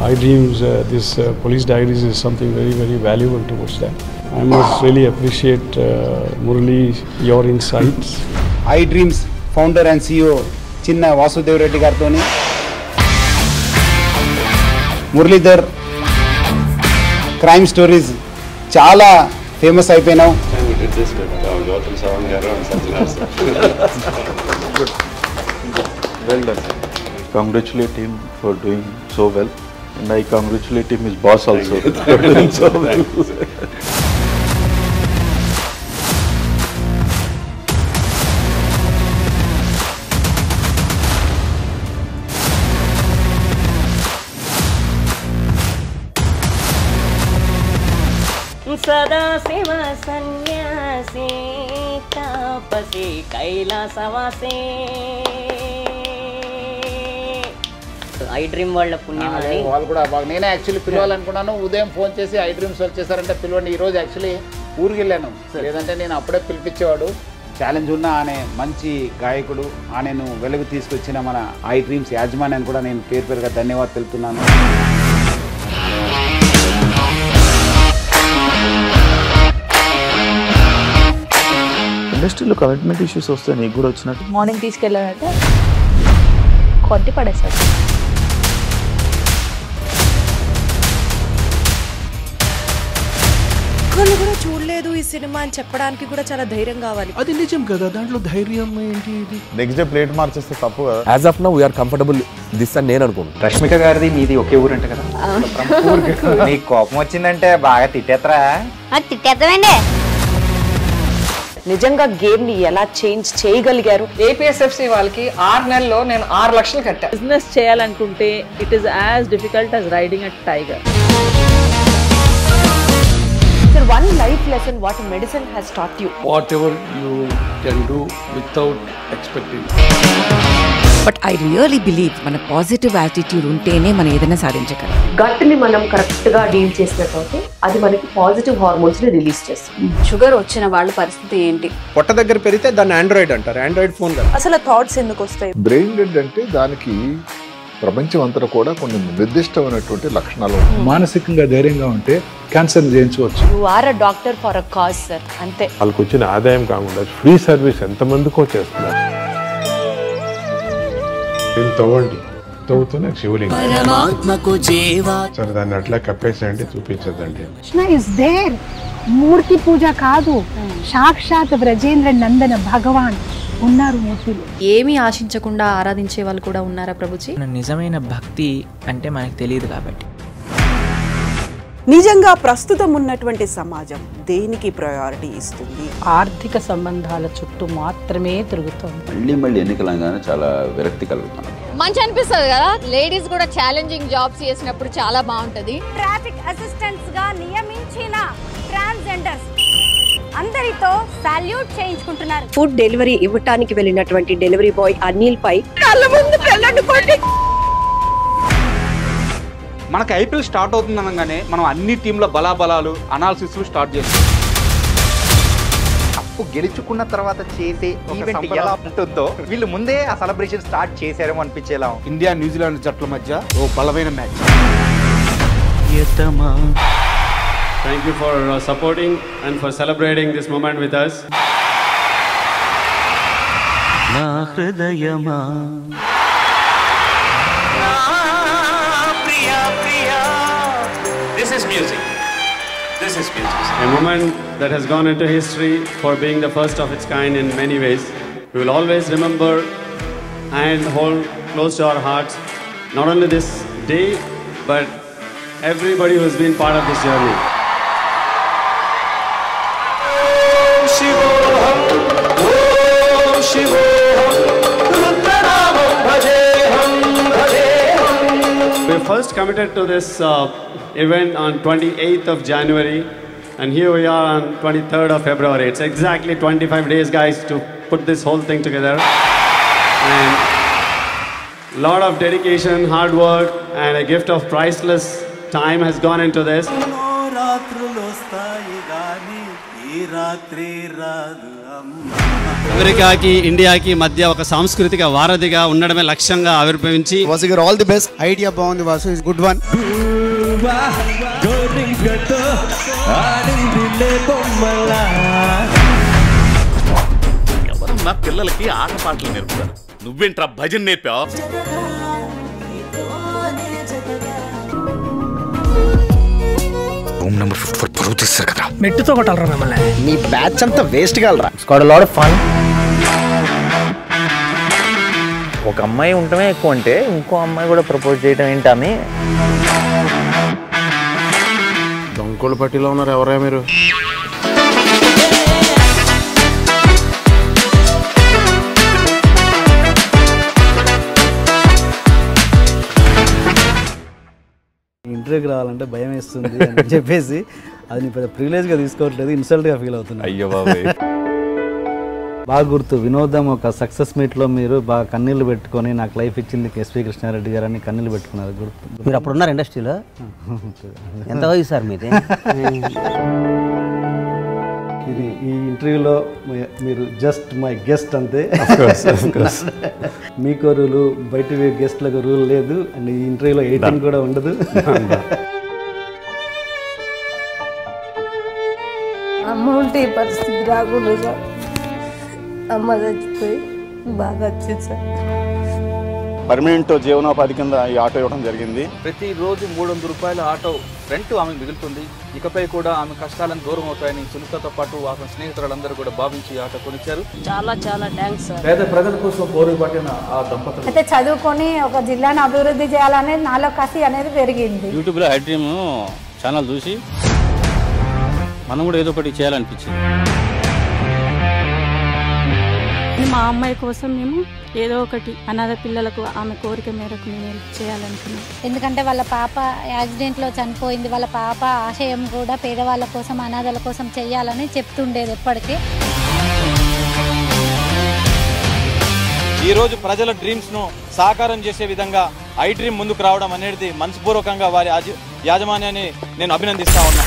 iDreams, this police diaries is something very, very valuable towards that. I must really appreciate Murali, your insights. iDreams founder and CEO Chinna Vasudev Reddy gartoni Muralidhar crime stories చాలా famous అయిపోయినావు. Well done. Congratulate him for doing so well, and I congratulate him, his boss also, for doing so well. సదా శివ సన్యాసి తాపసి కైలాసవాసి iDream వాళ్ళ పుణ్యమని వాళ్ళు కూడా బాగా నేనే actually పిలవాలనుకున్నాను. ఉదయం phone చేసి iDreams వచ్చేసారంటే పిలవండి. ఈరోజు యాక్చువల్లీ ఊరికి వెళ్ళాను, లేదంటే నేను అప్పుడే పిలిపించేవాడు. ఛాలెంజ్ ఉన్న అనే మంచి గాయకుడు ఆయనను వెలుగు తీసుకొచ్చిన మన iDreams యాజమాన్యాన్ని కూడా నేను పేరు పేరుగా ధన్యవాదాలు తెలుపుతున్నాను. ఇండస్ట్రీలో కమిట్మెంట్ ఇష్యూస్ వస్తే నీకు కూడా వచ్చినట్టు మార్నింగ్ తీసుకెళ్ళాలంటే కొట్టి పడేసాడు. ఒక్కళ్ళు కూడా చూడలేదు ఈ సినిమా అని చెప్పడానికి కూడా చాలా ధైర్యం కావాలి. అది నిజం కదా, దాంట్లో ధైర్యం ఏంటి? ఇది నెక్స్ట్ డే ప్లేట్ మార్చేస్తే తప్పు కదా. As of now we are comfortable this అని నేను అనుకుంటున్నాను. రష్మిక గారిది మీది ఒకే ఊరు అంట కదా? నీకు కోపం వచ్చిందంటే బాగా తిట్టేత్తరా? తిట్టేద్దామండి. నిజంగా గేమ్ ని ఎలా చేంజ్ చేయగలిగారు? ఏపీఎస్ఎఫ్సి వాళ్ళకి 6 నెలల్లో నేను 6 లక్షలు కట్టా. బిజినెస్ చేయాలనుకుంటే it is as difficult as riding a tiger. Sir, one life lesson what medicine has taught you. Whatever you can do without expecting. But I really believe మన positive attitude ఉంటేనే మనం ఏదైనా సాధించగలం. గట్ ని మనం correct గా deal చేసినట్లయితే అది మనకి పాజిటివ్ హార్మోన్స్ ని రిలీజ్ చేస్తుంది. షుగర్ వచ్చిన వాళ్ళ పరిస్థితి ఏంటి? పొట్ట దగ్గర పెరిగితే దాన్ని ఆండ్రాయిడ్ అంటారు, ఆండ్రాయిడ్ ఫోన్ కదా. అసలు థాట్స్ ఎందుకు వస్తాయి? బ్రెయిన్ డెడ్ అంటే దానికి ప్రపంచం అంతా కూడా కొన్ని నిర్దిష్టమైనటువంటి లక్షణాలు ఉంటాయి. మానసికంగా ధైర్యంగా ఉంటే క్యాన్సర్ జయించవచ్చు. You are a doctor for a cause sir, అంతే. వాళ్ళకి వచ్చిన ఆదాయం కాకుండా ఫ్రీ సర్వీస్ ఎంతమందికో చేస్తున్నారు. తవ్వండి, తవ్వుతూనే శివలింగం. సరే దాన్ని అట్లా కప్పేసేయండి, చూపించదండి. మూర్తి పూజ కాదు, సాక్షాత్ బ్రజేంద్ర నందన భగవాన్ ఉన్నారు మూర్తిలో. ఏమీ ఆశించకుండా ఆరాధించే వాళ్ళు కూడా ఉన్నారా ప్రభుజీ? నిజమైన భక్తి అంటే మనకు తెలియదు కాబట్టి. నిజంగా ప్రస్తుతం ఉన్నటువంటి సమాజం దేనికి ప్రయారిటీ ఇస్తుంది? ఆర్థిక సంబంధాల చుట్టూ మాత్రమే తిరుగుతుంది. మళ్ళీ ఎన్నికలంగానే చాలా విరక్తి కలుగుతాను. మంచి అనిపిస్తుంది కదా, లేడీస్ కూడా ఛాలెంజింగ్ జాబ్స్ చేసినప్పుడు చాలా బాగుంటది. ట్రాఫిక్ అసిస్టెంట్స్ గా నియమించిన ట్రాన్స్జెండర్స్ అందరితో సాల్యూట్ చేయించుకుంటున్నారు. ఫుడ్ డెలివరీ ఇవ్వటానికి వెళ్ళినటువంటి డెలివరీ బాయ్ అనిల్ పై కళ్ళ ముందు పెళ్ళండుకోండి. మనకి ఐపీఎల్ స్టార్ట్ అవుతుంది అనగానే మనం అన్ని టీంల బలాబలాలు అనాలిసిస్ స్టార్ట్ చేస్తాం. కప్పు గెలుచుకున్న తర్వాత చేసే ఈవెంట్ ఎలా ఉంటుందో వీళ్ళు ముందే ఆ సెలబ్రేషన్ స్టార్ట్ చేశారేమో అనిపించేలా. ఇండియా న్యూజిలాండ్ జట్ల మధ్య ఓ బలమైన match. Thank you for supporting and for celebrating this moment with us. నా హృదయమా This is music. A moment that has gone into history for being the first of its kind in many ways. We will always remember and hold close to our hearts not only this day but everybody who has been part of this journey. We first committed to this event on 28th of January and here we are on 23rd of February. It's exactly 25 days guys to put this whole thing together, and lot of dedication, hard work and a gift of priceless time has gone into this. అమెరికాకి ఇండియాకి మధ్య ఒక సాంస్కృతిక వారధిగా ఉండడమే లక్ష్యంగా ఆవిర్భవించి వాసు గారు ఆల్ ది బెస్ట్. ఐడియా బాగుంది వాసు, ఇస్ గుడ్ వన్. ఎవరన్నా పిల్లలకి ఆట పాటలు నేర్పుతారు, నువ్వేంట్రా భజన నేర్పావు? రూమ్ నెంబర్ 54 పరువు తీస్తారు కదా. మెట్టుతో కొట్టాలరా మిమ్మల్ని. నీ బ్యాచ్ అంతా వేస్ట్ కాలరా. It's got a lot of fun. ఒక అమ్మాయి ఉండటమే ఎక్కువ అంటే ఇంకో అమ్మాయి కూడా ప్రపోజ్ చేయడం ఏంటి? ఆమె దొంగల పట్టిలో ఉన్నారు. ఎవరా మీరు? ఇంటర్వ్యూకి రావాలంటే భయం వేస్తుంది అని చెప్పేసి అది నీ పెద్ద ప్రివిలేజ్గా తీసుకోవట్లేదు, ఇన్సల్ట్గా ఫీల్ అవుతున్నా. అయ్యో బాబాయ్. బాగా గుర్తు వినోదం ఒక సక్సెస్ మీట్లో మీరు బాగా కన్నీళ్ళు పెట్టుకొని నాకు లైఫ్ ఇచ్చింది ఎస్వి కృష్ణారెడ్డి గారు అని కన్నీళ్ళు పెట్టుకున్నారు. గుర్తు. మీరు అప్పుడు ఉన్నారు ఇండస్ట్రీలో? ఎంత వయసు సార్ మీది? ఇది ఈ ఇంటర్వ్యూలో మీరు జస్ట్ మై గెస్ట్ అంతే. మీకు రూలు, బయట గెస్ట్లకు రూల్ లేదు. అండ్ ఈ ఇంటర్వ్యూలో 18 కూడా ఉండదు. అమ్మ ఉంటే ఈ పరిస్థితి రాకుండా సార్. అమ్మ చచ్చిపోయి బాగా వచ్చింది సార్. పర్మనెంట్ జీవనోపాధి కింద ఈ ఆటో ఇవ్వడం జరిగింది. ప్రతిరోజు 300 రూపాయల ఆటో రెంట్ ఆమె మిగులుతుంది. ఇకపై కూడా ఆమె కష్టాలను దూరం అవుతాయని సునీతతో పాటు ఆమె స్నేహితులందరూ కూడా భావించి ఆటో కొనిచ్చారు. చాలా చాలా థ్యాంక్స్ సార్. పేద ప్రజల కోసం పోరుబాటిన ఆ దంపతులు అయితే చదువుకొని ఒక జిల్లాను అభివృద్ధి చేయాలనేది నాలో కసి అనేది పెరిగింది. యూట్యూబ్లో హై డ్రీమ్ ఛానల్ చూసి మనం కూడా ఏదో ఒకటి చేయాలనిపించింది. మా అమ్మాయి కోసం మేము ఏదో ఒకటి అనాథ పిల్లలకు ఆమె కోరిక మేరకు మేము చేయాలనుకున్నాం. ఎందుకంటే వాళ్ళ పాప యాక్సిడెంట్లో చనిపోయింది. వాళ్ళ పాప ఆశయం కూడా పేదవాళ్ళ కోసం, అనాథల కోసం చేయాలని చెప్తుండేది ఎప్పటికీ. ఈరోజు ప్రజల డ్రీమ్స్ను సాకారం చేసే విధంగా ఐ డ్రీమ్ ముందుకు రావడం అనేది మనస్పూర్వకంగా వారి యాజమాన్యాన్ని నేను అభినందిస్తా ఉన్నా.